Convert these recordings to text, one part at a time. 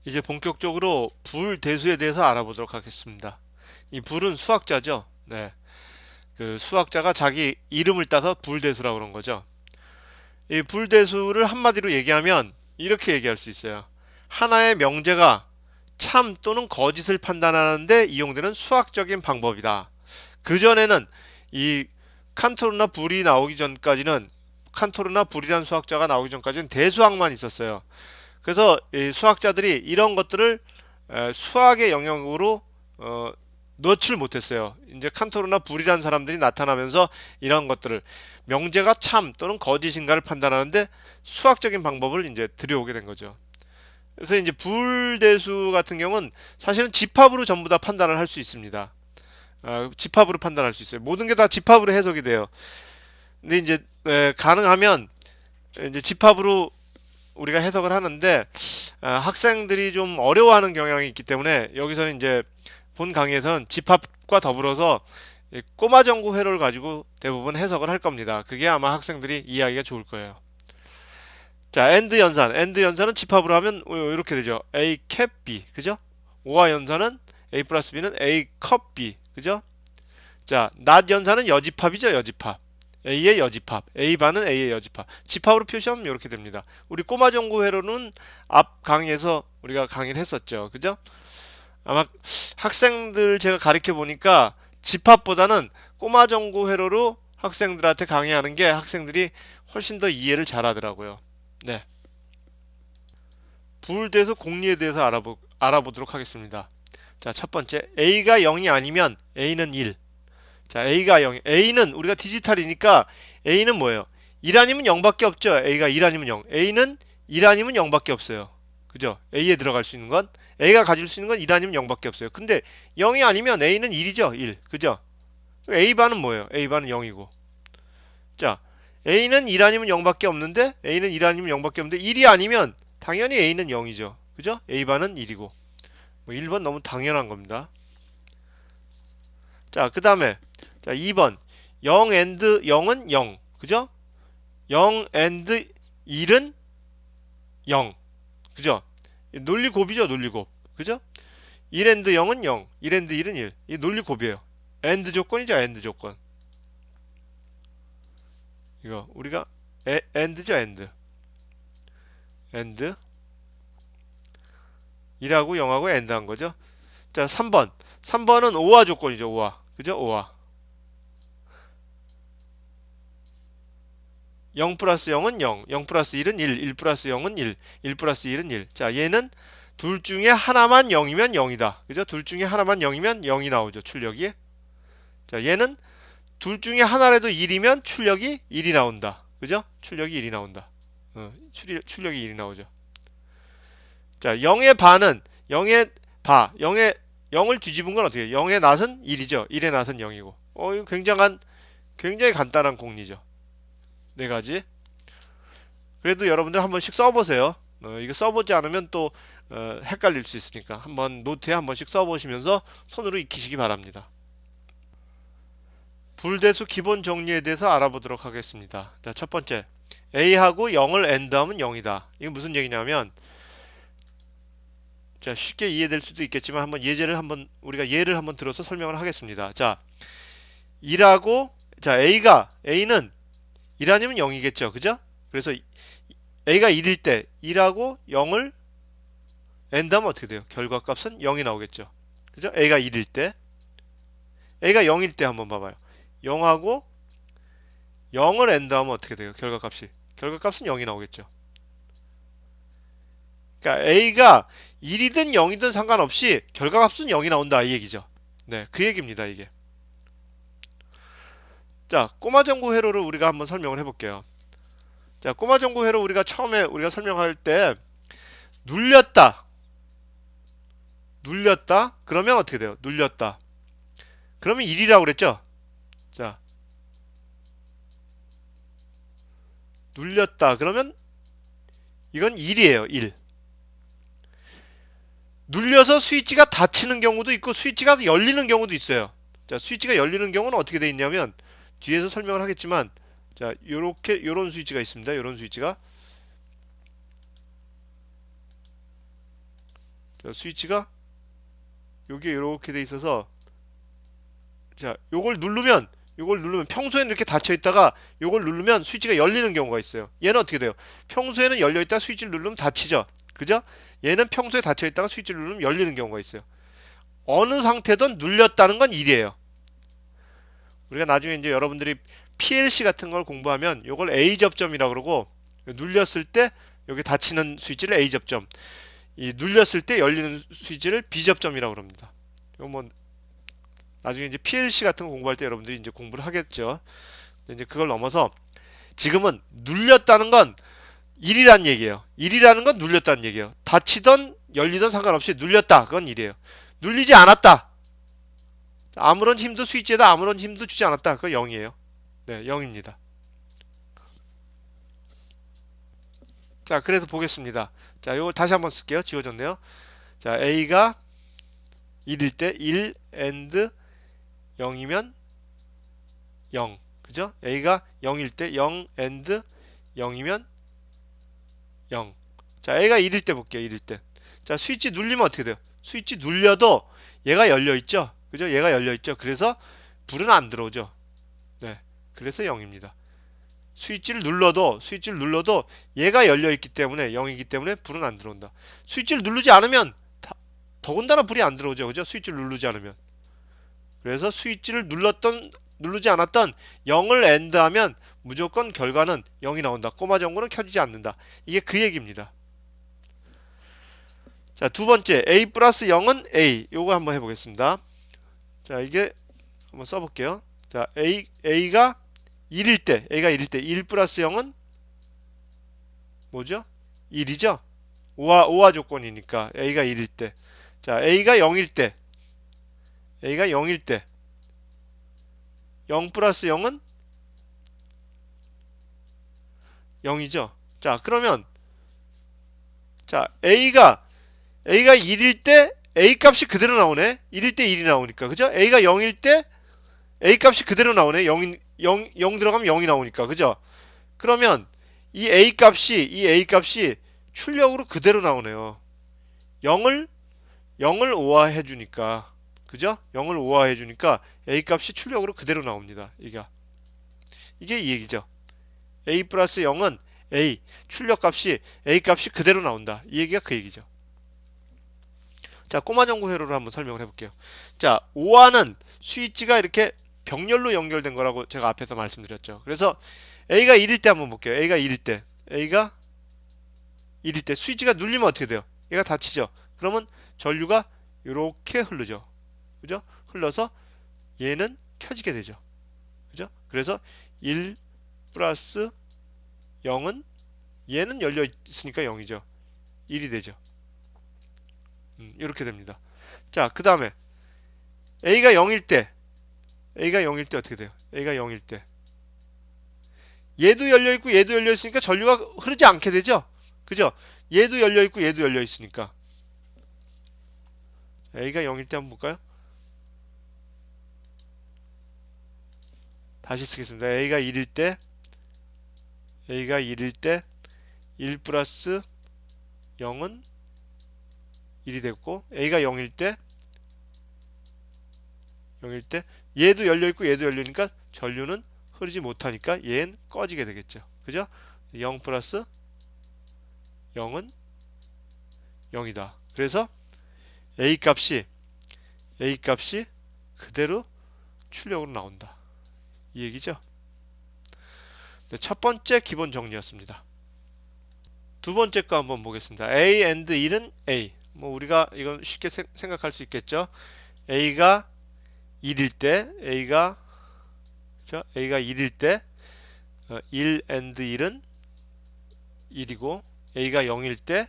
이제 본격적으로 불대수에 대해서 알아보도록 하겠습니다. 이 불은 수학자죠. 네. 그 수학자가 자기 이름을 따서 불대수라고 그런 거죠. 이 불대수를 한마디로 얘기하면 이렇게 얘기할 수 있어요. 하나의 명제가 참 또는 거짓을 판단하는데 이용되는 수학적인 방법이다. 그전에는 이 칸토르나 불이 나오기 전까지는 칸토르나 불이란 수학자가 나오기 전까지는 대수학만 있었어요. 그래서 이 수학자들이 이런 것들을 수학의 영역으로 어, 넣지를 못했어요. 이제 칸토르나 불이라는 사람들이 나타나면서 이런 것들을 명제가 참 또는 거짓인가를 판단하는데 수학적인 방법을 이제 들여오게 된 거죠. 그래서 이제 불대수 같은 경우는 사실은 집합으로 전부 다 판단을 할 수 있습니다. 집합으로 판단할 수 있어요. 모든 게 다 집합으로 해석이 돼요. 근데 이제 가능하면 이제 집합으로 우리가 해석을 하는데 학생들이 좀 어려워하는 경향이 있기 때문에 여기서는 이제 본 강의에서는 집합과 더불어서 꼬마 정구 회로를 가지고 대부분 해석을 할 겁니다. 그게 아마 학생들이 이해하기가 좋을 거예요. 자, 엔드 연산은 집합으로 하면 이렇게 되죠. A 캡 B, 그죠? 오화 연산은 A 플러스 B는 A 컵 B, 그죠? 자, 낫 연산은 여집합이죠, 여집합. A의 여집합, A 반은 A의 여집합. 집합으로 표시하면 이렇게 됩니다. 우리 꼬마 정구 회로는 앞 강의에서 우리가 강의를 했었죠, 그죠? 아마 학생들 제가 가르쳐 보니까 집합보다는 꼬마 정구 회로로 학생들한테 강의하는 게 학생들이 훨씬 더 이해를 잘 하더라고요. 네. 불대에서 공리에 대해서 알아보도록 하겠습니다. 자, 첫 번째. A가 0이 아니면 A는 1. 자, A가 0. A는 우리가 디지털이니까 A는 뭐예요? 1 아니면 0밖에 없죠. A가 1 아니면 0. A는 1 아니면 0밖에 없어요. 그죠? A에 들어갈 수 있는 건 A가 가질 수 있는 건 1 아니면 0밖에 없어요. 근데 0이 아니면 A는 1이죠. 1. 그죠? A반은 뭐예요? A반은 0이고. 자, A는 1 아니면 0밖에 없는데 A는 1 아니면 0밖에 없는데 1이 아니면 당연히 A는 0이죠. 그죠? A반은 1이고. 뭐 1번 너무 당연한 겁니다. 자, 그다음에 자, 2번 0 and 0은 0. 그죠? 0 and 1은 0. 그죠? 논리곱이죠, 논리곱. 그죠? 1 and 0은 0. 1 and 1은 1. 이 논리곱이에요. and 조건이죠, and 조건. 이거 우리가 and죠, and. and 1하고 0하고 and 한 거죠. 자, 3번. 3번은 오화 조건이죠, 오화. 그죠? 오화. 0 플러스 0은 0, 0 플러스 1은 1, 1 플러스 0은 1, 1 플러스 1은 1. 자, 얘는 둘 중에 하나만 0이면 0이다. 그죠? 둘 중에 하나만 0이면 0이 나오죠, 출력이. 자, 얘는 둘 중에 하나라도 1이면 출력이 1이 나온다. 그죠? 출력이 1이 나온다. 출력이 1이 나오죠. 자, 0의 반은 0의 0의 0을 뒤집은 건 어떻게 해요? 0의 낫은 1이죠. 1의 낫은 0이고. 이거 굉장히 간단한 공리죠. 네 가지. 그래도 여러분들 한 번씩 써보세요. 이거 써보지 않으면 또 헷갈릴 수 있으니까 한번 노트에 한 번씩 써보시면서 손으로 익히시기 바랍니다. 불대수 기본 정리에 대해서 알아보도록 하겠습니다. 자, 첫 번째. A하고 0을 AND하면 0이다. 이게 무슨 얘기냐면 자, 쉽게 이해될 수도 있겠지만 우리가 예를 한번 들어서 설명을 하겠습니다. 자, 2하고 자, A는 1 아니면 0이겠죠. 그죠? 그래서 A가 1일 때 1하고 0을 AND하면 어떻게 돼요? 결과값은 0이 나오겠죠. 그죠? A가 0일 때 한번 봐봐요. 0하고 0을 AND하면 어떻게 돼요? 결과값은 0이 나오겠죠. 그러니까 A가 1이든 0이든 상관없이 결과값은 0이 나온다 이 얘기죠. 네, 그 얘기입니다, 이게. 자, 꼬마정구 회로를 우리가 한번 설명을 해볼게요. 자, 꼬마정구 회로 처음에 우리가 설명할 때 눌렸다. 그러면 어떻게 돼요? 눌렸다. 그러면 1이라고 그랬죠? 자, 눌렸다. 그러면 이건 1이에요, 1. 눌려서 스위치가 닫히는 경우도 있고 스위치가 열리는 경우도 있어요. 자, 스위치가 열리는 경우는 어떻게 돼 있냐면 뒤에서 설명을 하겠지만 자, 요런 스위치가 있습니다. 요런 스위치가 자, 스위치가 여기에 이렇게 돼 있어서 자, 요걸 누르면 평소에는 이렇게 닫혀 있다가 요걸 누르면 스위치가 열리는 경우가 있어요. 얘는 어떻게 돼요? 평소에는 열려 있다가 스위치를 누르면 닫히죠. 그죠? 얘는 평소에 닫혀 있다가 스위치를 누르면 열리는 경우가 있어요. 어느 상태든 눌렸다는 건 1이에요. 우리가 나중에 이제 여러분들이 PLC 같은 걸 공부하면 요걸 A 접점이라고 그러고 눌렸을 때 여기 닫히는 스위치를 A 접점, 이 눌렸을 때 열리는 스위치를 B 접점이라고 그럽니다. 이거 뭐 나중에 이제 PLC 같은 거 공부할 때 여러분들이 이제 공부를 하겠죠. 근데 이제 그걸 넘어서 지금은 눌렸다는 건 1이란 얘기예요. 1이라는 건 눌렸다는 얘기예요. 닫히던 열리던 상관없이 눌렸다. 그건 1이에요. 눌리지 않았다. 아무런 힘도 스위치에다 아무런 힘도 주지 않았다. 그거 0이에요. 네, 0입니다. 자, 그래서 보겠습니다. 자, 이걸 다시 한번 쓸게요. 지워졌네요. 자, A가 1일 때 1 and 0이면 0. 그죠? A가 0일 때 0 and 0이면 0. 자, A가 1일 때 볼게요. 1일 때. 자, 스위치 눌리면 어떻게 돼요? 스위치 눌려도 얘가 열려 있죠. 그죠? 얘가 열려 있죠. 그래서 불은 안 들어오죠. 네. 그래서 0입니다. 스위치를 눌러도 얘가 열려 있기 때문에 0이기 때문에 불은 안 들어온다. 스위치를 누르지 않으면 더군다나 불이 안 들어오죠. 그죠? 스위치를 누르지 않으면. 그래서 스위치를 누르지 않았던 0을 엔드하면 무조건 결과는 0이 나온다. 꼬마 전구는 켜지지 않는다. 이게 그 얘기입니다. 자, 두 번째 A 플러스 0은 A. 요거 한번 해보겠습니다. 자, 이게 한번 써볼게요. 자, A가 1일 때 1 플러스 0은 뭐죠? 1이죠? 오화 조건이니까 A가 1일 때. 자, A가 0일 때 0 플러스 0은 0이죠. 자, 그러면 자, A가 1일 때 A 값이 그대로 나오네. 1일 때 1이 나오니까. 그죠? A가 0일 때 A 값이 그대로 나오네. 0 들어가면 0이 나오니까. 그죠? 그러면 이 A 값이 출력으로 그대로 나오네요. 0을 오화해 주니까. 그죠? 0을 오화해 주니까 A 값이 출력으로 그대로 나옵니다. 이게 이 얘기죠. A 플러스 0은 A, 출력값이 A 값이 그대로 나온다. 이 얘기가 그 얘기죠. 자, 꼬마 전구 회로를 한번 설명을 해볼게요. 자, 오화는 스위치가 이렇게 병렬로 연결된 거라고 제가 앞에서 말씀드렸죠. 그래서 A가 1일 때 한번 볼게요. A가 1일 때 스위치가 눌리면 어떻게 돼요? 얘가 닫히죠. 그러면 전류가 이렇게 흐르죠. 그죠? 흘러서 얘는 켜지게 되죠. 그죠? 그래서 1 플러스 0은 얘는 열려 있으니까 0이죠. 1이 되죠. 이렇게 됩니다. 자, 그 다음에 A가 0일 때 어떻게 돼요? A가 0일 때 얘도 열려 있고 얘도 열려 있으니까 전류가 흐르지 않게 되죠. 그죠? 얘도 열려 있고 얘도 열려 있으니까 A가 0일 때 한번 볼까요? 다시 쓰겠습니다. A가 1일 때 1 플러스 0은 1이 됐고 A가 0일 때 얘도 열려있고 얘도 열리니까 전류는 흐르지 못하니까 얘는 꺼지게 되겠죠. 그죠? 0 플러스 0은 0이다. 그래서 A 값이 그대로 출력으로 나온다. 이 얘기죠. 네, 첫 번째 기본 정리였습니다. 두 번째 거 한번 보겠습니다. A and 1은 A. 뭐 우리가 이건 쉽게 생각할 수 있겠죠. A가 1일 때 A가 1일 때 1 and 1은 1이고 A가 0일 때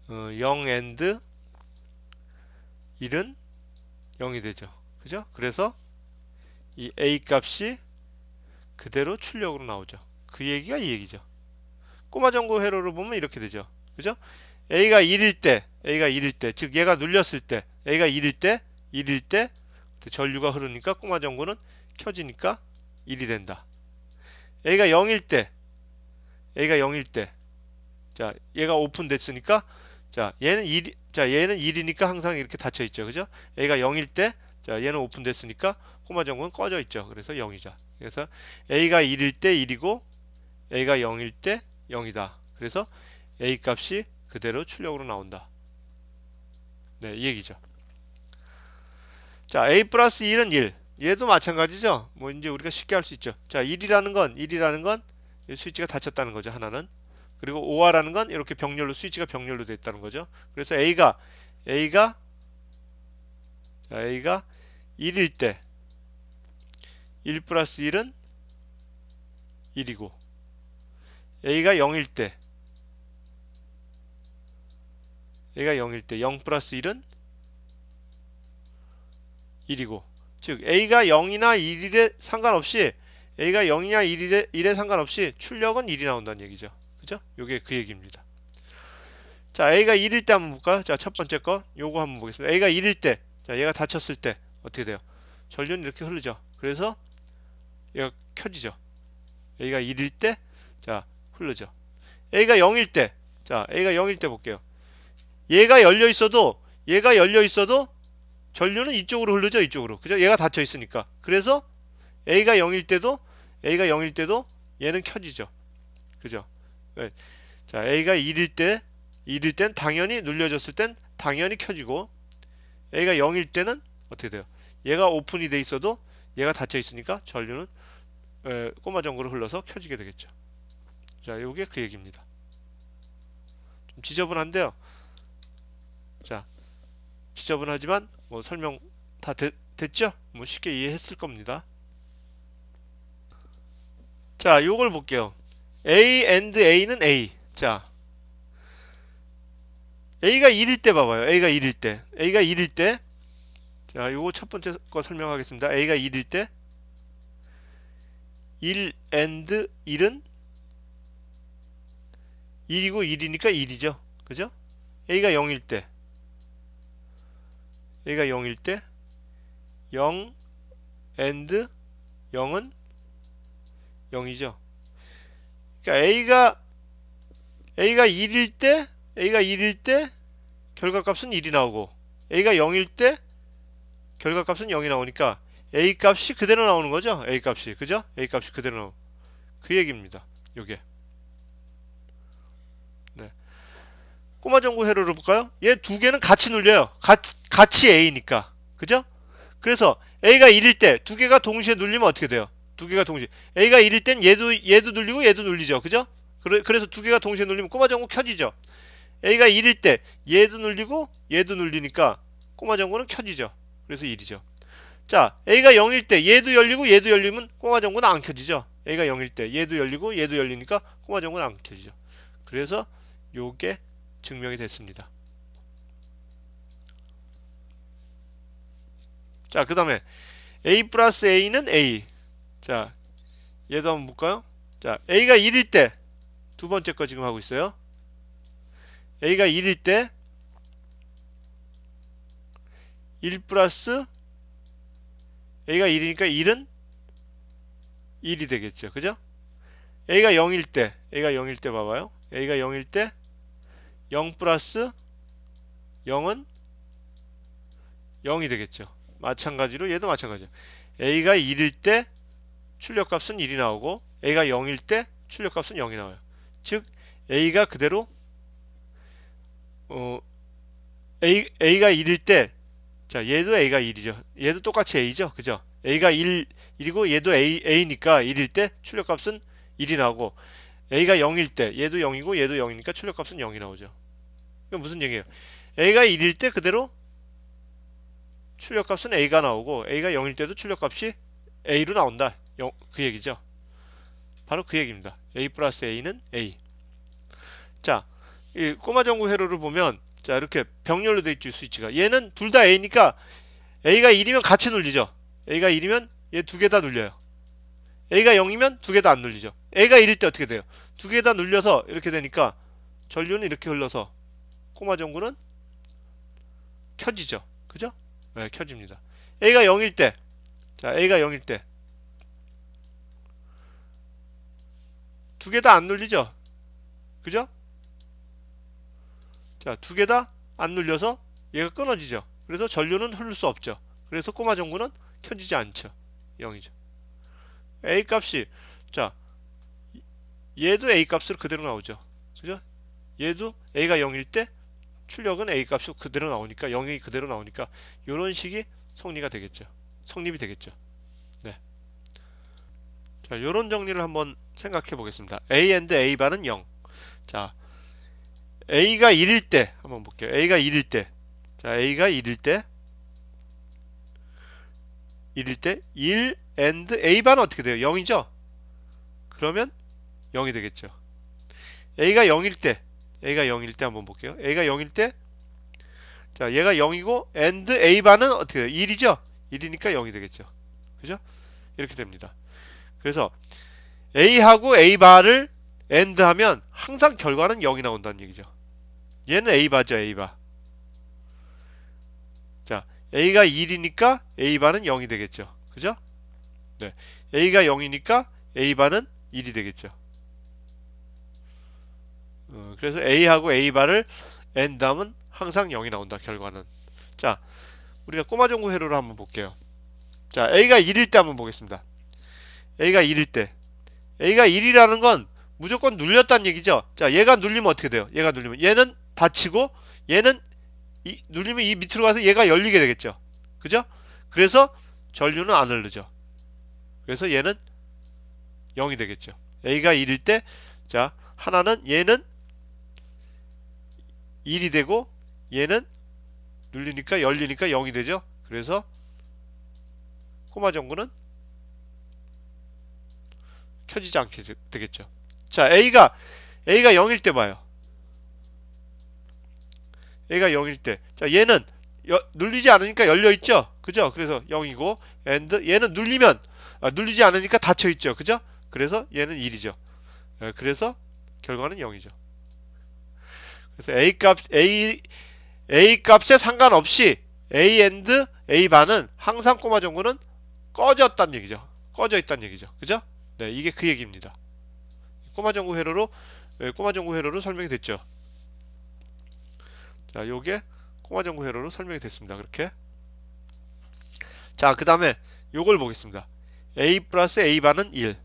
0 and 1은 0이 되죠. 그죠? 그래서 이 A 값이 그대로 출력으로 나오죠. 그 얘기가 이 얘기죠. 꼬마 전구 회로를 보면 이렇게 되죠. 그죠? A가 1일 때, 즉 얘가 눌렸을 때, A가 1일 때 전류가 흐르니까 꼬마 전구는 켜지니까 1이 된다. A가 0일 때, 자, 얘가 오픈됐으니까 자, 얘는 1이니까 항상 이렇게 닫혀 있죠. 그죠? A가 0일 때, 자, 얘는 오픈됐으니까 꼬마 정구는 꺼져 있죠. 그래서 0이죠. 그래서 A가 1일 때 1이고 A가 0일 때 0이다. 그래서 A 값이 그대로 출력으로 나온다. 네, 이 얘기죠. 자, A 플러스 1은 1. 얘도 마찬가지죠. 뭐 이제 우리가 쉽게 할 수 있죠. 자, 1이라는 건 스위치가 닫혔다는 거죠. 하나는. 그리고 5화라는 건 이렇게 스위치가 병렬로 되어 있다는 거죠. 그래서 A가 1일 때 1 플러스 1은 1이고 A가 0일 때 0 플러스 1은 1이고, 즉 A가 0이나 1에 상관없이 A가 0이냐 1에 상관없이 출력은 1이 나온다는 얘기죠. 그죠? 요게 그 얘기입니다. 자, A가 1일 때 한번 볼까요? 자, 첫 번째 거 요거 한번 보겠습니다. A가 1일 때, 자, 얘가 닫혔을 때 어떻게 돼요? 전류는 이렇게 흐르죠. 그래서 얘가 켜지죠. A가 1일 때, 자, 흐르죠. A가 0일 때, 자, A가 0일 때 볼게요. 얘가 열려 있어도 전류는 이쪽으로 흐르죠. 이쪽으로. 그죠? 얘가 닫혀 있으니까. 그래서 A가 0일 때도 얘는 켜지죠. 그죠? 네. 자, A가 1일 땐 당연히 눌려졌을 땐 당연히 켜지고, A가 0일 때는 어떻게 돼요? 얘가 오픈이 돼 있어도 얘가 닫혀 있으니까 전류는 꼬마 전구로 흘러서 켜지게 되겠죠. 자, 요게 그 얘기입니다. 좀 지저분한데요. 자, 지저분하지만 뭐 설명 다 됐죠? 뭐 쉽게 이해했을 겁니다. 자, 요걸 볼게요. A and A는 A. 자, A가 1일 때 봐봐요. A가 1일 때. 자, 요거 첫 번째 거 설명하겠습니다. A가 1일 때 1 and 1은 1이고 1이니까 1이죠. 그죠? A가 0일 때 0 and 0은 0이죠. 그러니까 A가 1일 때 결과값은 1이 나오고 A가 0일 때 결과값은 0이 나오니까 A 값이 그대로 나오는 거죠. A 값이. 그죠? A 값이 그대로 나오고 그 얘기입니다. 요게. 네. 꼬마 전구 회로를 볼까요? 얘 두 개는 같이 눌려요. 같이 A니까. 그죠? 그래서 A가 1일 때 두 개가 동시에 눌리면 어떻게 돼요? 두 개가 동시에. A가 1일 땐 얘도 눌리고 얘도 눌리죠. 그죠? 그래서 두 개가 동시에 눌리면 꼬마 전구 켜지죠. A가 1일 때 얘도 눌리고 얘도 눌리니까 꼬마 전구는 켜지죠. 그래서 1이죠. 자, A가 0일 때 얘도 열리고 얘도 열리면 꼬마 전구는 안 켜지죠. A가 0일 때 얘도 열리고 얘도 열리니까 꼬마 전구는 안 켜지죠. 그래서 요게 증명이 됐습니다. 자, 그 다음에 A 플러스 A는 A. 자, 얘도 한번 볼까요? 자, A가 1일 때 두 번째 거 지금 하고 있어요. A가 1일 때 1 플러스 A가 1이니까 1은 1이 되겠죠. 그죠? A가 0일 때 봐봐요. A가 0일 때 0 플러스 0은 0이 되겠죠. 마찬가지로 얘도 마찬가지죠. A가 1일 때 출력값은 1이 나오고 A가 0일 때 출력값은 0이 나와요. 즉 A가 그대로 A가 1일 때, 자, 얘도 A가 1이죠. 얘도 똑같이 A죠. 그죠? A가 1이고 얘도 A니까 1일 때 출력값은 1이 나오고 A가 0일 때 얘도 0이고 얘도 0이니까 출력값은 0이 나오죠. 이건 무슨 얘기예요? A가 1일 때 그대로 출력값은 A가 나오고 A가 0일 때도 출력값이 A로 나온다. 그 얘기죠. 바로 그 얘기입니다. A 플러스 A는 A. 자, 이 꼬마 전구 회로를 보면 자, 이렇게 병렬로 되어 있죠. 스위치가. 얘는 둘 다 A니까 A가 1이면 같이 눌리죠. A가 1이면 얘 두 개 다 눌려요. A가 0이면 두 개 다 안 눌리죠. A가 1일 때 어떻게 돼요? 두 개 다 눌려서 이렇게 되니까 전류는 이렇게 흘러서 꼬마 전구는 켜지죠. 그죠? 네, 켜집니다. A가 0일 때, 자, A가 0일 때 두 개 다 안 눌리죠. 그죠? 자, 두 개 다 안 눌려서 얘가 끊어지죠. 그래서 전류는 흐를 수 없죠. 그래서 꼬마 전구는 켜지지 않죠. 0이죠. A 값이, 자, 얘도 A 값으로 그대로 나오죠. 그죠? 얘도 A가 0일 때 출력은 A 값이 그대로 나오니까, 0이 그대로 나오니까 이런 식이 성립이 되겠죠. 네. 자, 요런 정리를 한번 생각해 보겠습니다. A and A 바는 0. 자, A가 1일 때 한번 볼게요. A가 1일 때. 자, A가 1일 때 1 and A 바는 어떻게 돼요? 0이죠? 그러면 0이 되겠죠. A가 0일 때 한번 볼게요. A가 0일 때, 자, 얘가 0이고 and A 바는 어떻게 돼요? 1이죠? 1이니까 0이 되겠죠. 그죠? 이렇게 됩니다. 그래서 A하고 A 바를 AND 하면 항상 결과는 0이 나온다는 얘기죠. 얘는 A 바죠, A 바. 자, A가 1이니까 A 바는 0이 되겠죠. 그죠? 네. A가 0이니까 A 바는 1이 되겠죠. 그래서 A하고 A 바를 AND 하면 항상 0이 나온다, 결과는. 자, 우리가 꼬마종구 회로를 한번 볼게요. 자, A가 1일 때 한번 보겠습니다. A가 1일 때. A가 1이라는 건 무조건 눌렸다는 얘기죠. 자, 얘가 눌리면 어떻게 돼요? 얘가 눌리면 얘는 닫히고 얘는 눌리면 이 밑으로 가서 얘가 열리게 되겠죠. 그죠? 그래서 전류는 안 흐르죠. 그래서 얘는 0이 되겠죠. A가 1일 때, 자, 하나는 얘는 1이 되고 얘는 눌리니까 열리니까 0이 되죠. 그래서 꼬마 전구는 켜지지 않게 되겠죠. 자, A가 0일 때 봐요. A가 0일 때. 자, 얘는 눌리지 않으니까 열려 있죠. 그죠? 그래서 0이고 and 얘는 눌리지 않으니까 닫혀 있죠. 그죠? 그래서 얘는 1이죠. 그래서 결과는 0이죠. 그래서 A 값에 상관없이 A and A 바는 항상 꼬마 전구는 꺼져 있다는 얘기죠. 그죠? 네, 이게 그 얘기입니다. 꼬마 전구 회로로 설명이 됐죠. 자, 요게 꼬마 전구 회로로 설명이 됐습니다. 그렇게. 자, 그 다음에 요걸 보겠습니다. A 플러스 A 바는 1.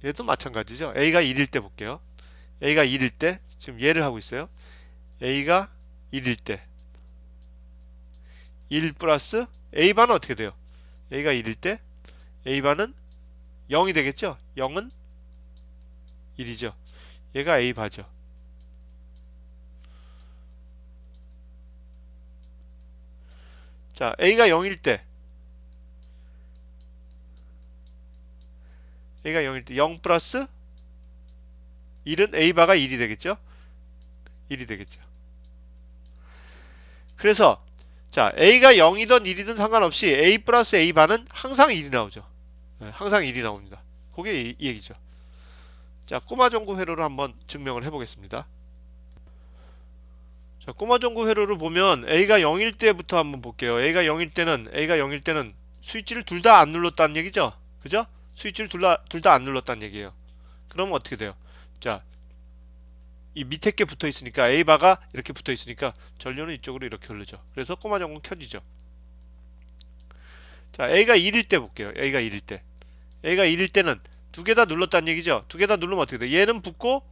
얘도 마찬가지죠. A가 1일 때 볼게요. A가 1일 때, 지금 얘를 하고 있어요. A가 1일 때 1 플러스 A 바는 어떻게 돼요? A가 1일 때 A 바는 0이 되겠죠? 0은 1이죠. 얘가 A 바죠. 자, A가 0일 때 0 플러스 1은 A 바가 1이 되겠죠? 1이 되겠죠. 그래서 자, A가 0이든 1이든 상관없이 A 플러스 A 바는 항상 1이 나오죠. 네, 항상 1이 나옵니다. 그게 이 얘기죠. 자, 꼬마 전구 회로를 한번 증명을 해보겠습니다. 자, 꼬마 전구 회로를 보면 A가 0일 때부터 한번 볼게요. A가 0일 때는 스위치를 둘 다 안 눌렀다는 얘기죠. 그죠? 스위치를 둘 다 안 눌렀다는 얘기예요. 그러면 어떻게 돼요? 자, 이 밑에 게 붙어 있으니까 A바가 이렇게 붙어 있으니까 전류는 이쪽으로 이렇게 흐르죠. 그래서 꼬마 전구는 켜지죠. 자, A가 1일 때 볼게요. A가 1일 때는 두 개 다 눌렀다는 얘기죠. 두 개 다 누르면 어떻게 돼? 얘는 붙고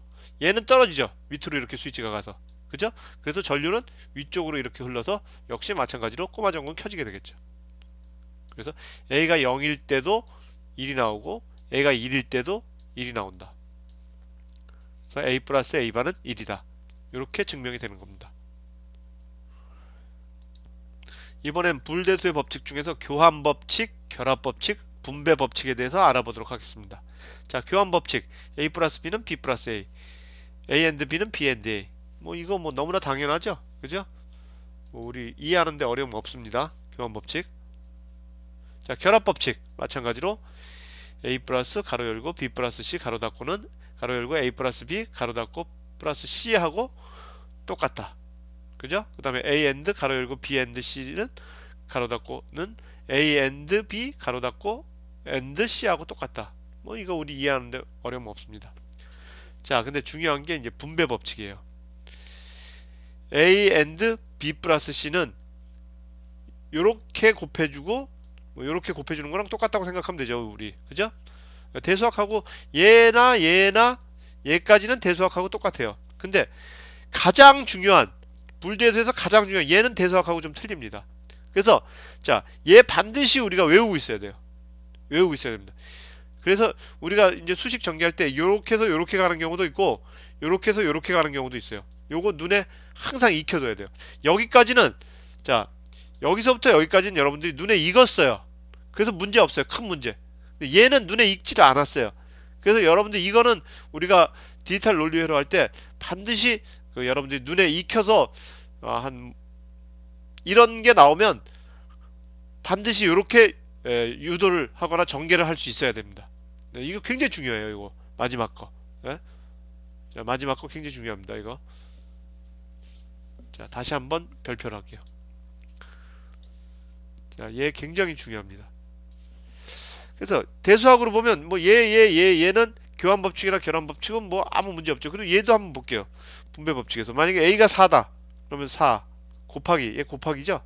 얘는 떨어지죠. 밑으로 이렇게 스위치가 가서. 그죠? 그래서 전류는 위쪽으로 이렇게 흘러서 역시 마찬가지로 꼬마 전구는 켜지게 되겠죠. 그래서 A가 0일 때도 1이 나오고 A가 1일 때도 1이 나온다. 그래서 A 플러스 A 바는 1이다. 이렇게 증명이 되는 겁니다. 이번엔 불대수의 법칙 중에서 교환법칙, 결합법칙, 분배법칙에 대해서 알아보도록 하겠습니다. 자, 교환법칙 A 플러스 B는 B 플러스 A, A and B는 B and A. 이거 너무나 당연하죠? 그죠? 우리 이해하는데 어려움 없습니다. 교환법칙. 자, 결합법칙 마찬가지로 A 플러스 가로 열고 B 플러스 C 가로 닫고는 가로 열고 A 플러스 B 가로 닫고 플러스 C하고 똑같다. 그죠? 그 다음에 A and 가로 열고 B and C는 가로 닫고는 A and B 가로 닫고 and C하고 똑같다. 이거 우리 이해하는데 어려움 없습니다. 자, 근데 중요한 게 이제 분배 법칙이에요. A and B 플러스 C는 요렇게 곱해주고 뭐 요렇게 곱해주는 거랑 똑같다고 생각하면 되죠, 우리. 그죠? 대수학하고 얘나 얘까지는 대수학하고 똑같아요. 근데 가장 중요한 불대수에서 가장 중요한 얘는 대수학하고 좀 틀립니다. 그래서 자, 얘 반드시 우리가 외우고 있어야 돼요. 외우고 있어야 됩니다. 그래서 우리가 이제 수식 전개할 때 요렇게 해서 요렇게 가는 경우도 있고 요렇게 해서 요렇게 가는 경우도 있어요. 요거 눈에 항상 익혀둬야 돼요. 여기까지는 자, 여기서부터 여기까지는 여러분들이 눈에 익었어요. 그래서 문제 없어요. 큰 문제. 얘는 눈에 익지를 않았어요. 그래서 여러분들 이거는 우리가 디지털 논리회로 할 때 반드시 그 여러분들이 눈에 익혀서 한 이런 게 나오면 반드시 이렇게 유도를 하거나 전개를 할 수 있어야 됩니다. 네, 이거 굉장히 중요해요. 이거 마지막 거. 네? 자, 마지막 거 굉장히 중요합니다. 이거. 자, 다시 한번 별표를 할게요. 자, 얘 굉장히 중요합니다. 그래서 대수학으로 보면 뭐 얘는 교환 법칙이나 결합 법칙은 뭐 아무 문제 없죠. 그리고 얘도 한번 볼게요. 분배 법칙에서 만약에 A가 4다. 그러면 4 곱하기 얘 곱하기죠.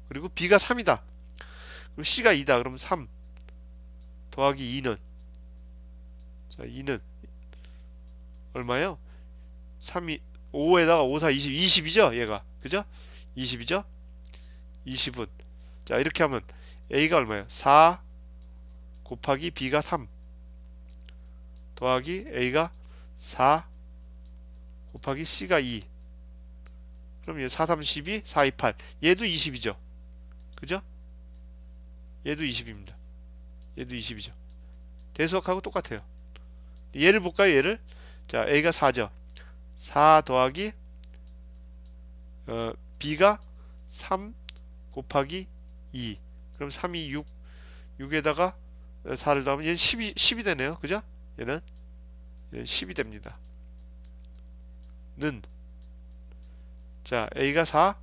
그리고 B가 3이다. 그리고 C가 2다. 그러면 3 더하기 2는 자, 2는 얼마예요? 3이 5에다가 5, 4, 20, 20이죠? 얘가. 그죠? 20이죠? 20은 자, 이렇게 하면 A가 얼마예요? 4 곱하기 B가 3 더하기 A가 4 곱하기 C가 2 그럼 얘 4, 3, 12, 4, 2, 8 얘도 20이죠. 그죠? 얘도 20입니다. 얘도 20이죠. 대수학하고 똑같아요. 얘를 볼까요? 얘를 자, A가 4죠. 4 더하기 B가 3 곱하기 2 그럼 3이 6 6에다가 4를 더하면 얘는 10이 되네요. 그죠? 얘는 10이 됩니다. 는 자, A가 4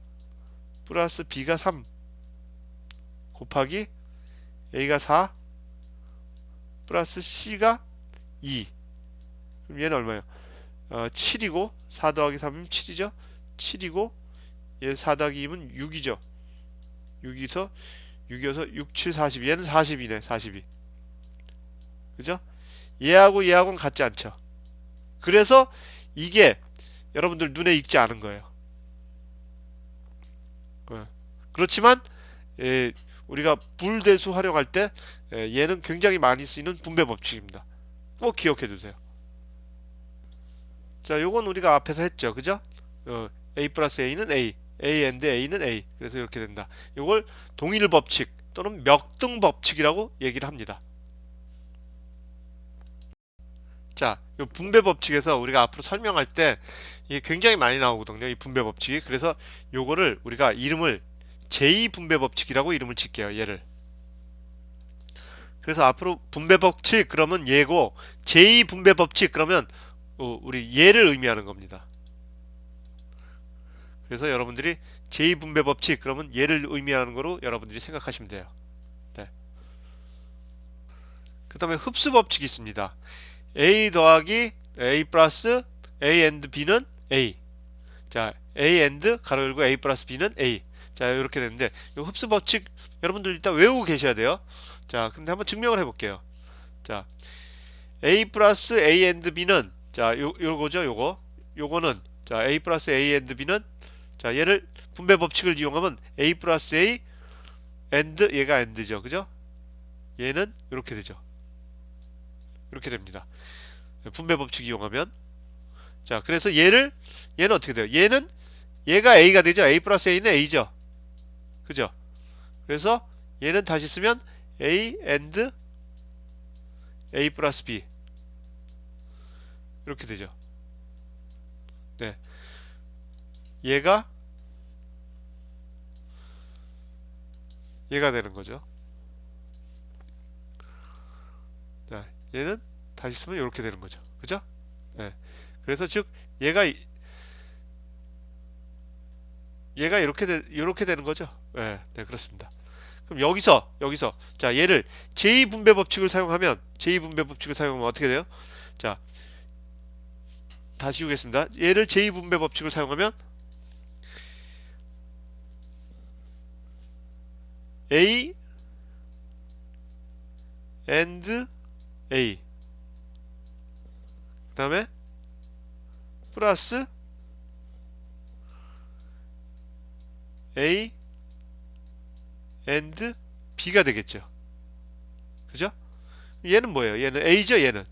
플러스 B가 3 곱하기 A가 4 플러스 C가 2 그럼 얘는 얼마예요? 7이고 4 더하기 3이면 7이죠? 7이고 얘 4 더하기 2면 6이죠? 6이서 6이어서 6, 7, 40 얘는 40이네. 42 그죠? 얘하고는 같지 않죠. 그래서 이게 여러분들 눈에 익지 않은 거예요. 그렇지만 우리가 불대수 활용할 때 얘는 굉장히 많이 쓰이는 분배 법칙입니다. 꼭 기억해 두세요. 자, 요건 우리가 앞에서 했죠. 그죠? A 플러스 A는 A, A and A는 A. 그래서 이렇게 된다. 요걸 동일 법칙 또는 멱등 법칙이라고 얘기를 합니다. 자, 요 분배 법칙에서 우리가 앞으로 설명할 때 이게 굉장히 많이 나오거든요. 이 분배 법칙이. 그래서 요거를 우리가 이름을 제2분배 법칙이라고 이름을 짓게요. 얘를. 그래서 앞으로 분배 법칙 그러면 얘고 제2분배 법칙 그러면 우리 얘를 의미하는 겁니다. 그래서 여러분들이 제2분배 법칙 그러면 얘를 의미하는 거로 여러분들이 생각하시면 돼요. 네. 그 다음에 흡수 법칙이 있습니다. A 더하기 A 플러스 A and B는 A. 자, A and 가로 열고 A 플러스 B는 A. 자, 이렇게 되는데 이 흡수 법칙 여러분들 일단 외우고 계셔야 돼요. 자, 근데 한번 증명을 해볼게요. 자, A 플러스 A and B는 자, 요거죠, 요거는 자, A 플러스 A and B는 자, 얘를 분배 법칙을 이용하면 A 플러스 A and 얘가 and죠, 그죠? 얘는 이렇게 되죠. 이렇게 됩니다. 분배 법칙 이용하면 자, 그래서 얘는 어떻게 돼요? 얘가 A가 되죠. A 플러스 A는 A죠. 그죠? 그래서 얘는 다시 쓰면 A and A 플러스 B 이렇게 되죠. 네, 얘가 되는 거죠. 자, 얘는 다시 쓰면 이렇게 되는 거죠. 그죠? 네. 그래서 즉 얘가 이렇게 되는 거죠. 네, 네, 그렇습니다. 그럼 여기서 자, 얘를 제2분배 법칙을 사용하면 어떻게 돼요? 자, 다시 오겠습니다. 얘를 제2분배 법칙을 사용하면 A and A 그 다음에 플러스 A and B가 되겠죠. 그죠? 얘는 뭐예요? 얘는 A죠. 얘는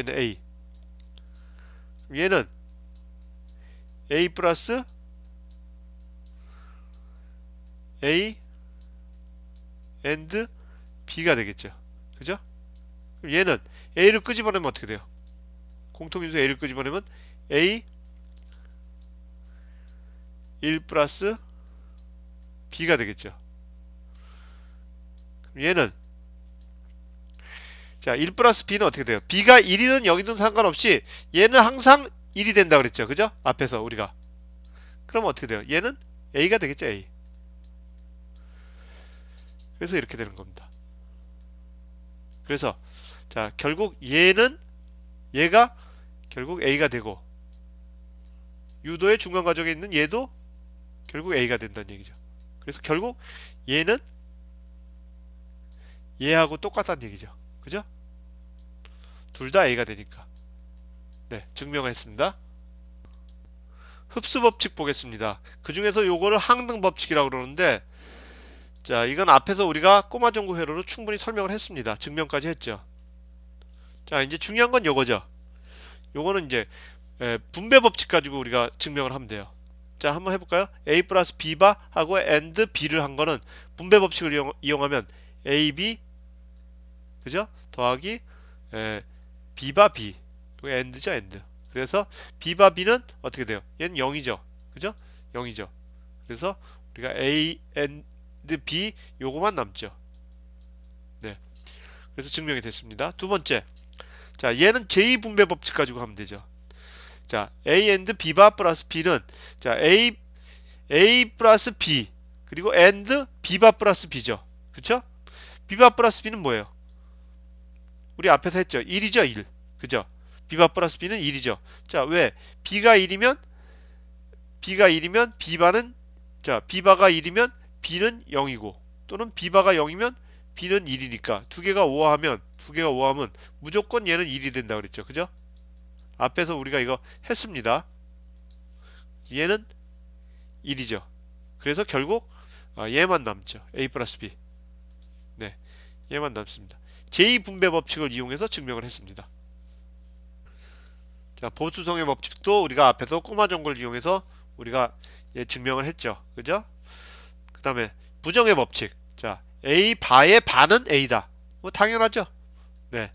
A. 얘는 A 플러스 A and B가 되겠죠. 그죠? 그럼 얘는 A를 끄집어내면 어떻게 돼요? 공통인수 A를 끄집어내면 A 1 플러스 B가 되겠죠. 그럼 얘는 자, 1 플러스 B는 어떻게 돼요? B가 1이든 0이든 상관없이 얘는 항상 1이 된다 그랬죠. 그죠? 앞에서 우리가. 그럼 어떻게 돼요? 얘는 A가 되겠죠. A. 그래서 이렇게 되는 겁니다. 그래서 자, 결국 얘가 결국 A가 되고 유도의 중간 과정에 있는 얘도 결국 A가 된다는 얘기죠. 그래서 결국 얘는 얘하고 똑같다는 얘기죠. 그죠? 둘 다 A가 되니까. 네, 증명했습니다. 흡수 법칙 보겠습니다. 그 중에서 요거를 항등 법칙이라고 그러는데, 자, 이건 앞에서 우리가 꼬마 정구 회로로 충분히 설명을 했습니다. 증명까지 했죠. 자, 이제 중요한 건 요거죠. 요거는 이제 분배 법칙 가지고 우리가 증명을 하면 돼요. 자, 한번 해볼까요? A 플러스 B바 하고 and B를 한 거는 분배 법칙을 이용하면 AB 그죠? 더하기 B바 B 이거 and죠 and. 그래서 B바 B는 어떻게 돼요? 얘는 0이죠. 그죠? 0이죠. 그래서 우리가 A and B 요거만 남죠. 네. 그래서 증명이 됐습니다. 두 번째. 자, 얘는 제2분배 법칙 가지고 하면 되죠. 자, A and B바 플러스 B는 자, A 플러스 B 그리고 and B바 플러스 B죠. 그쵸? B바 플러스 B는 뭐예요? 우리 앞에서 했죠. 1이죠, 1. 그죠? B바 플러스 B는 1이죠. 자, 왜? B가 1이면 B바는 자, B바가 1이면 B는 0이고 또는 B바가 0이면 B는 1이니까 두 개가 5하면 무조건 얘는 1이 된다 그랬죠. 그죠? 앞에서 우리가 이거 했습니다. 얘는 1이죠. 그래서 결국 얘만 남죠. A 플러스 B. 네, 얘만 남습니다. 제2분배 법칙을 이용해서 증명을 했습니다. 자, 보수성의 법칙도 우리가 앞에서 꼬마 정보를 이용해서 우리가 증명을 했죠. 그죠? 그 다음에 부정의 법칙. 자, A 바의 바는 A다. 뭐 당연하죠. 네.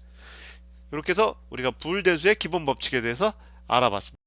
이렇게 해서 우리가 불대수의 기본 법칙에 대해서 알아봤습니다.